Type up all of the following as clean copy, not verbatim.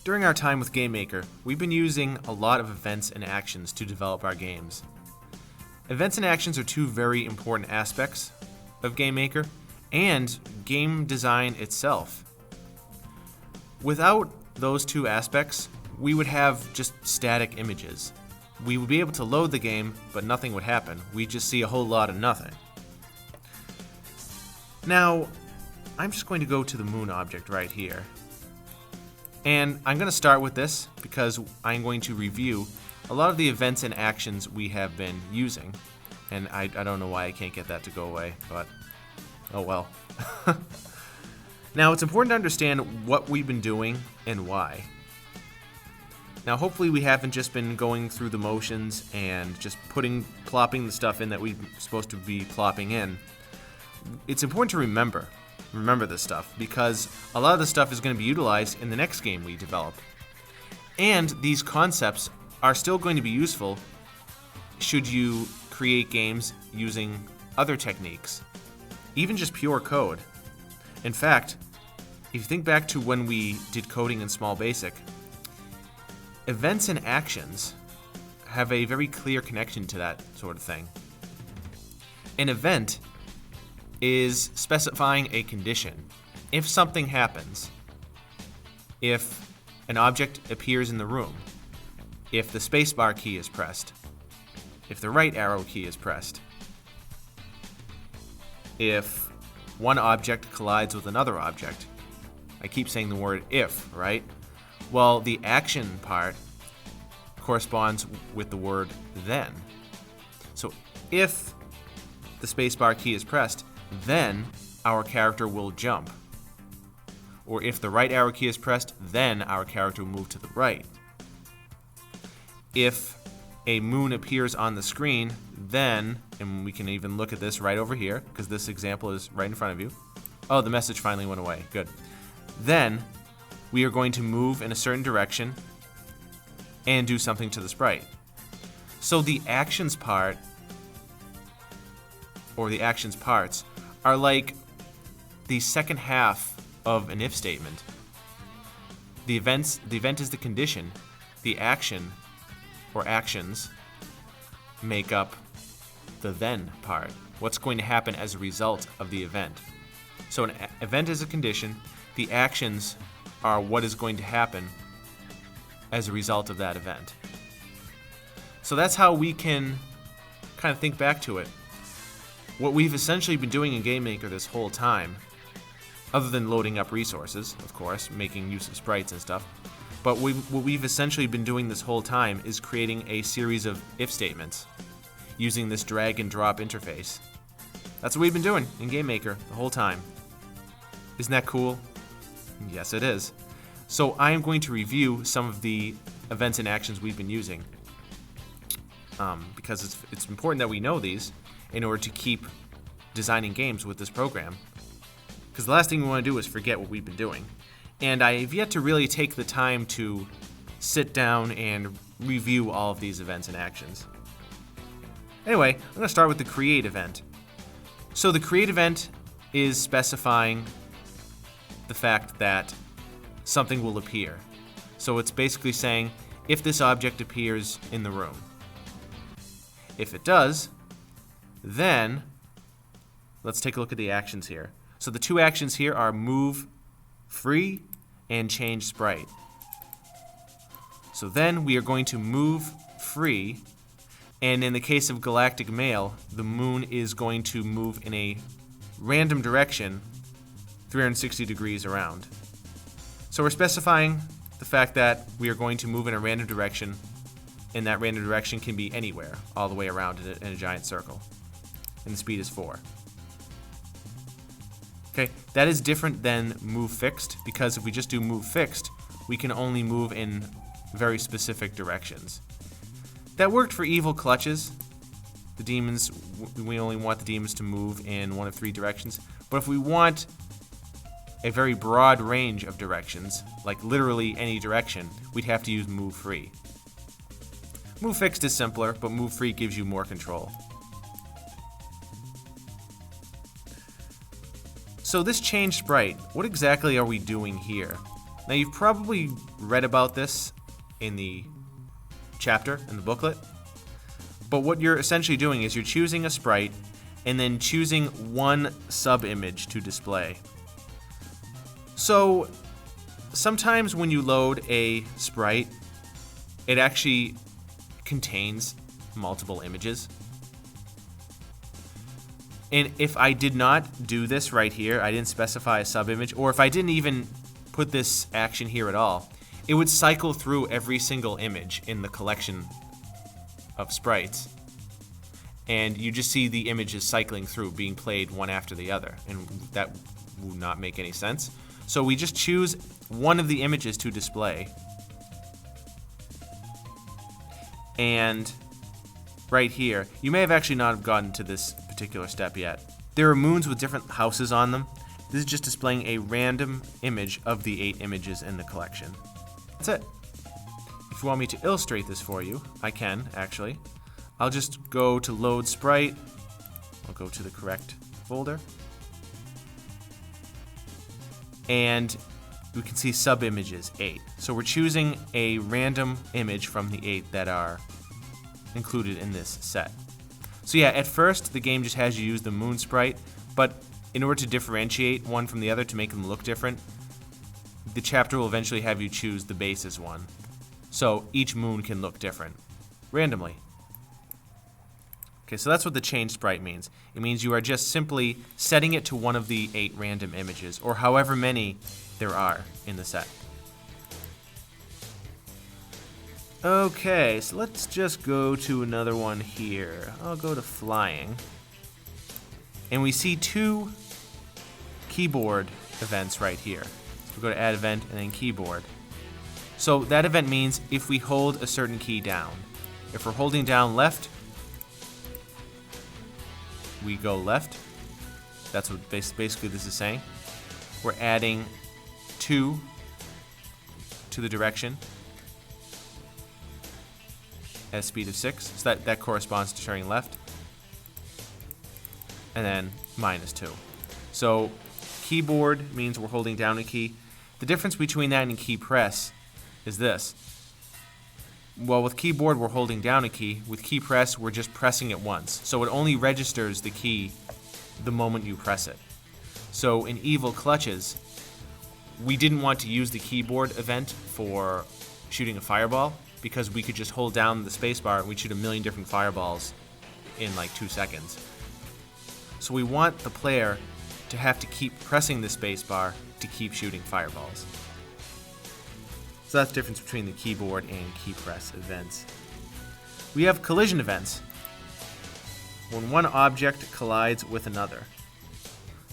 During our time with GameMaker, we've been using a lot of events and actions to develop our games. Events and actions are two very important aspects of GameMaker and game design itself. Without those two aspects, we would have just static images. We would be able to load the game, but nothing would happen. We'd just see a whole lot of nothing. Now, I'm just going to go to the moon object right here. And I'm going to start with this because I'm going to review a lot of the events and actions we have been using. And I don't know why I can't get that to go away, but oh well. Now, it's important to understand what we've been doing and why. Now, hopefully we haven't just been going through the motions and just plopping the stuff in that we're supposed to be plopping in. It's important to remember this stuff because a lot of this stuff is going to be utilized in the next game we develop. And these concepts are still going to be useful should you create games using other techniques, even just pure code. In fact, if you think back to when we did coding in Small Basic, events and actions have a very clear connection to that sort of thing. An event is specifying a condition. If something happens, if an object appears in the room, if the spacebar key is pressed, if the right arrow key is pressed, if one object collides with another object. I keep saying the word if, right? Well, the action part corresponds with the word then. So if the spacebar key is pressed, then our character will jump. Or if the right arrow key is pressed, then our character will move to the right. If a moon appears on the screen, then, and we can even look at this right over here, because this example is right in front of you. Oh, the message finally went away. Good. Then, we are going to move in a certain direction and do something to the sprite. So the actions part, or the actions parts, are like the second half of an if statement. The event is the condition. The action, or actions, make up the then part. What's going to happen as a result of the event. So an event is a condition. The actions are what is going to happen as a result of that event. So that's how we can kind of think back to it. What we've essentially been doing in GameMaker this whole time, other than loading up resources, of course, making use of sprites and stuff, but what we've essentially been doing this whole time is creating a series of if statements using this drag and drop interface. That's what we've been doing in GameMaker the whole time. Isn't that cool? Yes, it is. So I am going to review some of the events and actions we've been using because it's important that we know these in order to keep designing games with this program. Because the last thing we want to do is forget what we've been doing. And I have yet to really take the time to sit down and review all of these events and actions. Anyway, I'm going to start with the create event. So the create event is specifying the fact that something will appear. So it's basically saying if this object appears in the room. If it does, then let's take a look at the actions here. So the two actions here are move free and change sprite. So then we are going to move free, and in the case of Galactic Mail, the moon is going to move in a random direction 360 degrees around. So we're specifying the fact that we are going to move in a random direction, and that random direction can be anywhere, all the way around in a giant circle. And the speed is 4. Okay, that is different than move fixed, because if we just do move fixed, we can only move in very specific directions. That worked for evil clutches. The demons, we only want the demons to move in one of 3 directions. But if we want a very broad range of directions, like literally any direction, we'd have to use move free. Move fixed is simpler, but move free gives you more control. So this change sprite, what exactly are we doing here? Now you've probably read about this in the chapter, in the booklet, but what you're essentially doing is you're choosing a sprite and then choosing one sub-image to display. So sometimes when you load a sprite, it actually contains multiple images. And if I did not do this right here, I didn't specify a sub-image, or if I didn't even put this action here at all, it would cycle through every single image in the collection of sprites. And you just see the images cycling through, being played one after the other, and that would not make any sense. So we just choose one of the images to display. And right here, you may have actually not have gotten to this particular step yet. There are moons with different houses on them. This is just displaying a random image of the 8 images in the collection. That's it. If you want me to illustrate this for you, I can, actually. I'll just go to load sprite. I'll go to the correct folder. And we can see sub-images, 8. So we're choosing a random image from the 8 that are included in this set. So yeah, at first the game just has you use the moon sprite, but in order to differentiate one from the other to make them look different, the chapter will eventually have you choose the basis one. So each moon can look different, randomly. Okay, so that's what the change sprite means. It means you are just simply setting it to one of the 8 random images, or however many there are in the set. Okay, so let's just go to another one here. I'll go to flying. And we see 2 keyboard events right here. So we go to add event and then keyboard. So that event means if we hold a certain key down. If we're holding down left, we go left. That's what basically this is saying. We're adding 2 to the direction at a speed of 6. So that corresponds to turning left. And then -2. So keyboard means we're holding down a key. The difference between that and key press is this. Well, with keyboard, we're holding down a key. With key press, we're just pressing it once. So it only registers the key the moment you press it. So in Evil Clutches, we didn't want to use the keyboard event for shooting a fireball because we could just hold down the spacebar and we'd shoot a million different fireballs in like 2 seconds. So we want the player to have to keep pressing the spacebar to keep shooting fireballs. So that's the difference between the keyboard and key press events. We have collision events. When one object collides with another.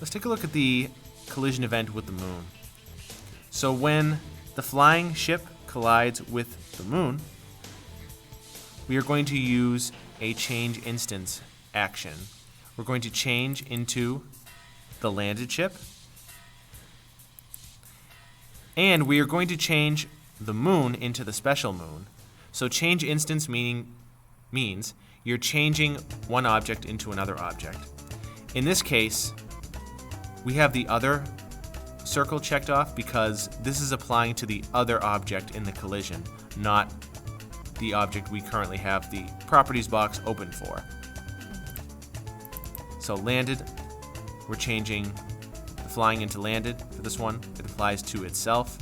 Let's take a look at the collision event with the moon. So when the flying ship collides with the moon, we are going to use a change instance action. We're going to change into the landed ship, and we are going to change the moon into the special moon. So change instance means you're changing one object into another object. In this case, we have the other circle checked off because this is applying to the other object in the collision, not the object we currently have the properties box open for. So landed, we're changing the flying into landed for this one. It applies to itself.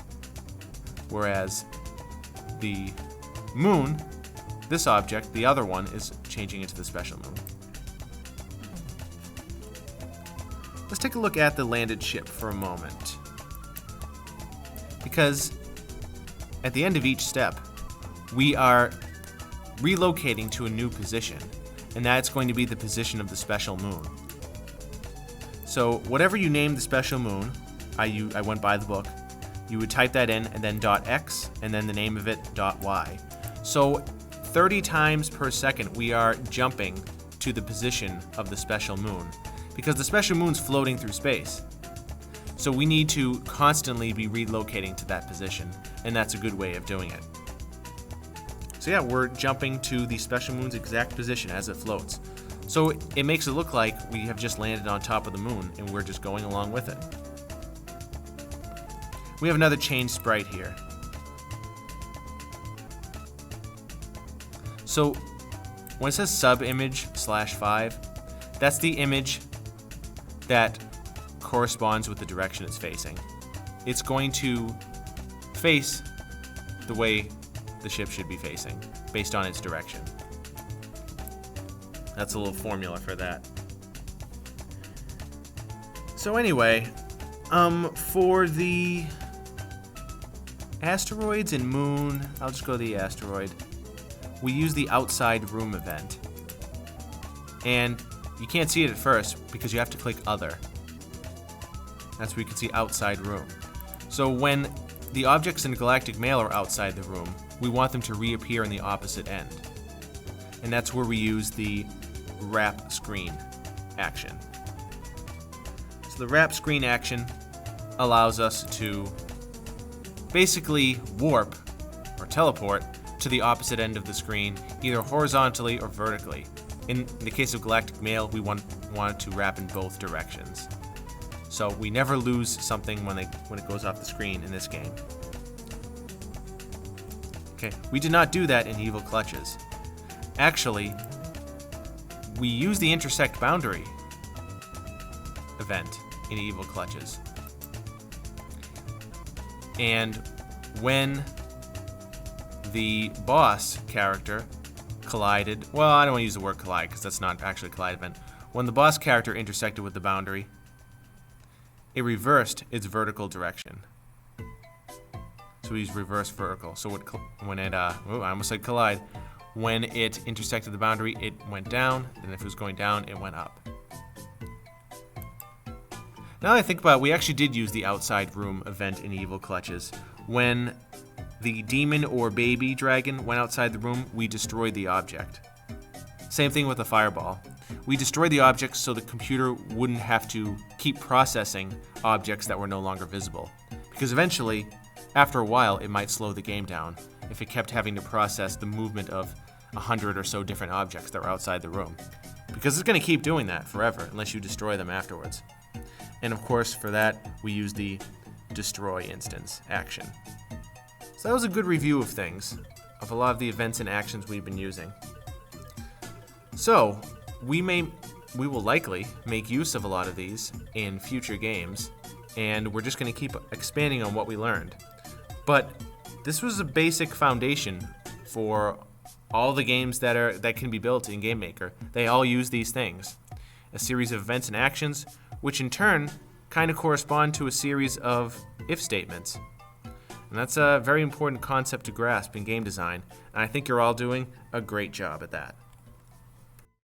Whereas the moon, this object, the other one, is changing into the special moon. Let's take a look at the landed ship for a moment. Because at the end of each step, we are relocating to a new position, and that's going to be the position of the special moon. So whatever you name the special moon, I went by the book, you would type that in and then .x and then the name of it .y. So 30 times per second we are jumping to the position of the special moon because the special moon's floating through space. So we need to constantly be relocating to that position, and that's a good way of doing it. So yeah, we're jumping to the special moon's exact position as it floats. So it makes it look like we have just landed on top of the moon and we're just going along with it. we have another change sprite here. So when it says subimage/5, that's the image that corresponds with the direction it's facing. It's going to face the way the ship should be facing based on its direction. That's a little formula for that. So anyway, for the asteroids and moon, I'll just go to the asteroid. We use the outside room event. And you can't see it at first because you have to click other. That's where you can see outside room. So when the objects in Galactic Mail are outside the room, we want them to reappear in the opposite end. And that's where we use the wrap screen action. So the wrap screen action allows us to basically warp or teleport to the opposite end of the screen, either horizontally or vertically. In the case of Galactic Mail, we want it to wrap in both directions. So we never lose something when it goes off the screen in this game. Okay, we did not do that in Evil Clutches. Actually, we use the intersect boundary event in Evil Clutches. And when the boss character collided, well, I don't want to use the word collide because that's not actually a collide event. When the boss character intersected with the boundary, it reversed its vertical direction. So we use reverse vertical. So when it, I almost said collide. When it intersected the boundary, it went down, and if it was going down, it went up. Now that I think about it, we actually did use the outside room event in Evil Clutches. When the demon or baby dragon went outside the room, we destroyed the object. Same thing with the fireball. We destroyed the object so the computer wouldn't have to keep processing objects that were no longer visible. Because eventually, after a while, it might slow the game down if it kept having to process the movement of 100 or so different objects that were outside the room. Because it's going to keep doing that forever unless you destroy them afterwards. And of course, for that, we use the destroy instance action. So that was a good review of things, of a lot of the events and actions we've been using. So, we will likely make use of a lot of these in future games, and we're just going to keep expanding on what we learned. But this was a basic foundation for all the games that can be built in GameMaker. They all use these things. A series of events and actions, which in turn kind of correspond to a series of if statements. And that's a very important concept to grasp in game design, and I think you're all doing a great job at that.